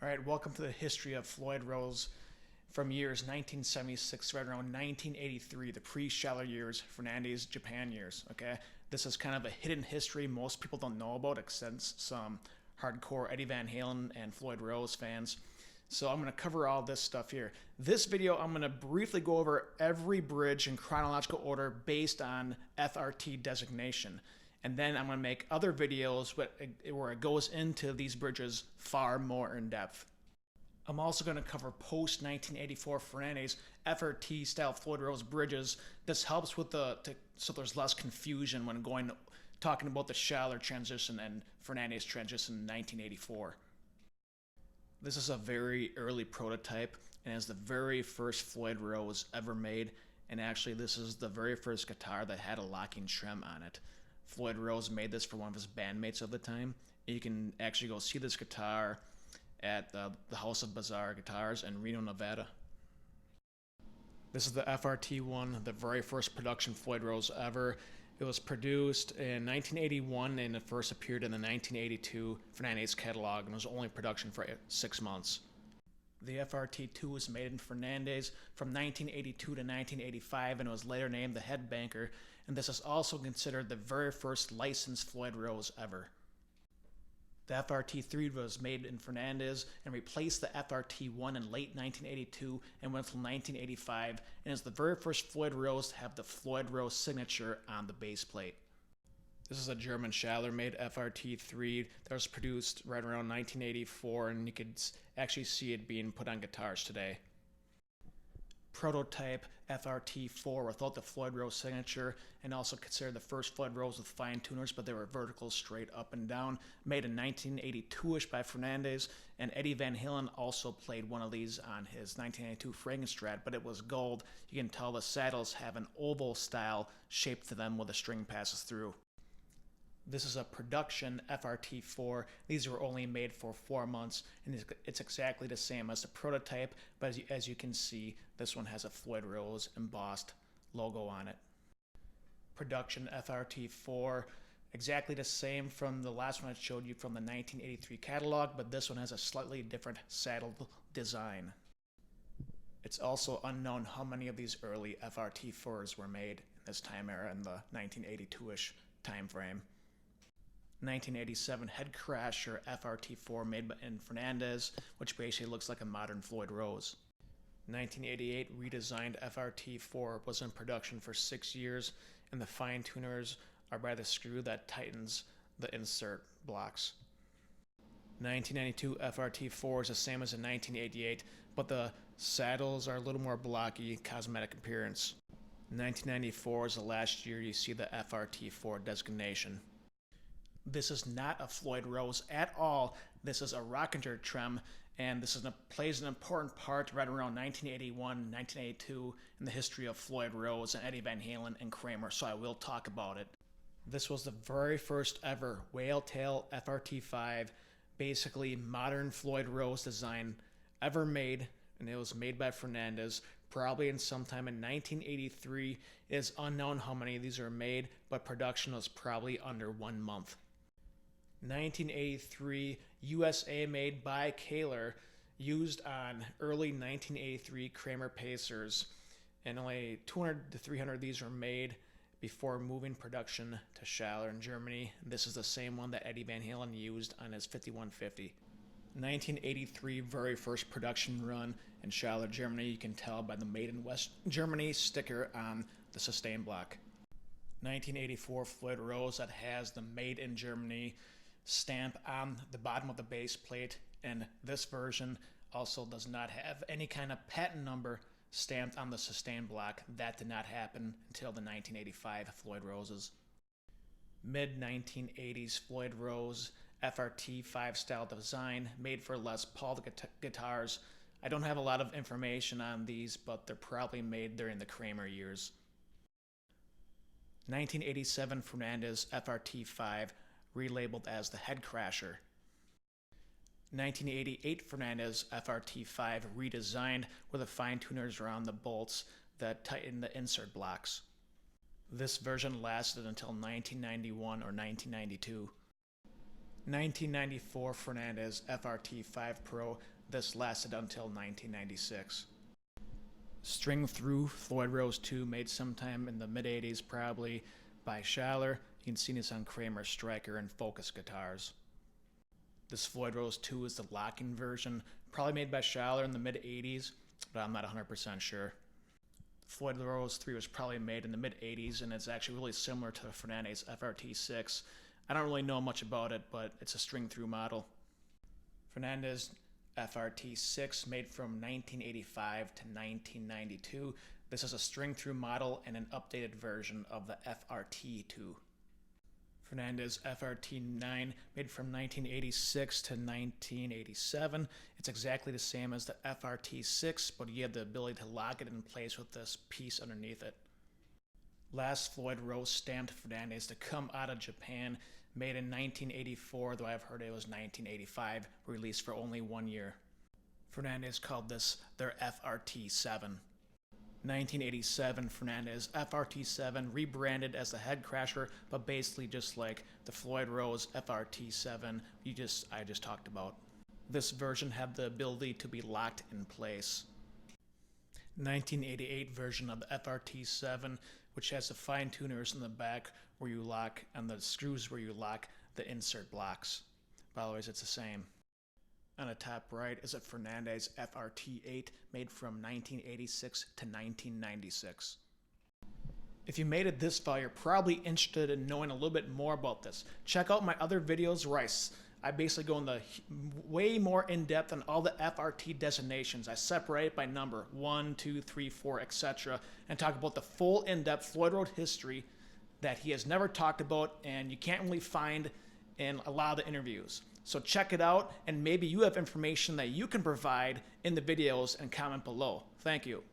All right, welcome to the history of Floyd Rose from years 1976 right around 1983, the pre-Schaller years, Fernandez Japan years, okay? This is kind of a hidden history most people don't know about except some hardcore Eddie Van Halen and Floyd Rose fans. So I'm going to cover all this stuff here. This video, I'm going to briefly go over every bridge in chronological order based on FRT designation. And then I'm going to make other videos where it goes into these bridges far more in depth. I'm also going to cover post-1984 Fernandez FRT style Floyd Rose bridges. This helps with so there's less confusion when talking about the Schaller transition and Fernandez transition in 1984. This is a very early prototype and is the very first Floyd Rose ever made. And actually, this is the very first guitar that had a locking trem on it. Floyd Rose made this for one of his bandmates of the time. You can actually go see this guitar at the House of Bizarre Guitars in Reno, Nevada. This is the FRT1, the very first production Floyd Rose ever. It was produced in 1981 and it first appeared in the 1982 Fernandez catalog and was only in production for 6 months. The FRT2 was made in Fernandez from 1982 to 1985 and was later named the Headbanker, and this is also considered the very first licensed Floyd Rose ever. The FRT3 was made in Fernandez and replaced the FRT1 in late 1982 and went until 1985, and is the very first Floyd Rose to have the Floyd Rose signature on the base plate. This is a German Schaller made FRT3 that was produced right around 1984, and you could actually see it being put on guitars today. Prototype FRT4 without the Floyd Rose signature, and also considered the first Floyd Rose with fine tuners, but they were vertical straight up and down, made in 1982-ish by Fernandez, and Eddie Van Halen also played one of these on his 1992 Frankenstrat, but it was gold. You can tell the saddles have an oval style shape to them where the string passes through. This is a production FRT4. These were only made for 4 months, and it's exactly the same as the prototype, but as you can see, this one has a Floyd Rose embossed logo on it. Production FRT4, exactly the same from the last one I showed you from the 1983 catalog, but this one has a slightly different saddle design. It's also unknown how many of these early FRT4s were made in this time era in the 1982-ish time frame. 1987 Headcrasher FRT4 made in Fernandez, which basically looks like a modern Floyd Rose. 1988 redesigned FRT4 was in production for 6 years, and the fine tuners are by the screw that tightens the insert blocks. 1992 FRT4 is the same as in 1988, but the saddles are a little more blocky, cosmetic appearance. 1994 is the last year you see the FRT4 designation. This is not a Floyd Rose at all. This is a Rockinger trem, and this plays an important part right around 1981, 1982 in the history of Floyd Rose and Eddie Van Halen and Kramer, so I will talk about it. This was the very first ever whale tail FRT5, basically modern Floyd Rose design ever made, and it was made by Fernandez, probably in sometime in 1983. It is unknown how many of these are made, but production was probably under 1 month. 1983 USA made by Schaller, used on early 1983 Kramer Pacers, and only 200 to 300 of these were made before moving production to Schaller in Germany. This is the same one that Eddie Van Halen used on his 5150. 1983 very first production run in Schaller, Germany. You can tell by the Made in West Germany sticker on the sustain block. 1984 Floyd Rose that has the Made in Germany stamp on the bottom of the base plate, and this version also does not have any kind of patent number stamped on the sustain block. That did not happen until the 1985 Floyd Roses. Mid-1980s Floyd Rose FRT5 style design made for Les Paul guitars. I don't have a lot of information on these, but they're probably made during the Kramer years. 1987 Fernandez FRT5 relabeled as the Headcrasher. 1988 Fernandez FRT5 redesigned with the fine tuners around the bolts that tighten the insert blocks. This version lasted until 1991 or 1992. 1994 Fernandez FRT5 Pro. This lasted until 1996. String through Floyd Rose 2, made sometime in the mid-80s probably by Schaller. You can see this on Kramer, Striker, and Focus guitars. This Floyd Rose 2 is the locking version, probably made by Schaller in the mid-80s, but I'm not 100% sure. Floyd Rose 3 was probably made in the mid-80s, and it's actually really similar to Fernandez FRT6. I don't really know much about it, but it's a string-through model. Fernandez FRT6, made from 1985 to 1992. This is a string-through model and an updated version of the FRT2. Fernandez FRT9, made from 1986 to 1987. It's exactly the same as the FRT6, but you have the ability to lock it in place with this piece underneath it. Last Floyd Rose stamped Fernandez to come out of Japan, made in 1984, though I've heard it was 1985, released for only 1 year. Fernandez called this their FRT7. 1987 Fernandez FRT7, rebranded as the Headcrasher, but basically just like the Floyd Rose FRT7 I just talked about. This version had the ability to be locked in place. 1988 version of the FRT7, which has the fine tuners in the back where you lock and the screws where you lock the insert blocks. But otherwise it's the same. On the top right is a Fernandez FRT8, made from 1986 to 1996. If you made it this far, you're probably interested in knowing a little bit more about this. Check out my other videos where I basically go into way more in-depth on all the FRT designations. I separate it by number, 1, 2, 3, 4, etc. and talk about the full in-depth Floyd Rose history that he has never talked about and you can't really find in a lot of the interviews. So check it out, and maybe you have information that you can provide in the videos and comment below. Thank you.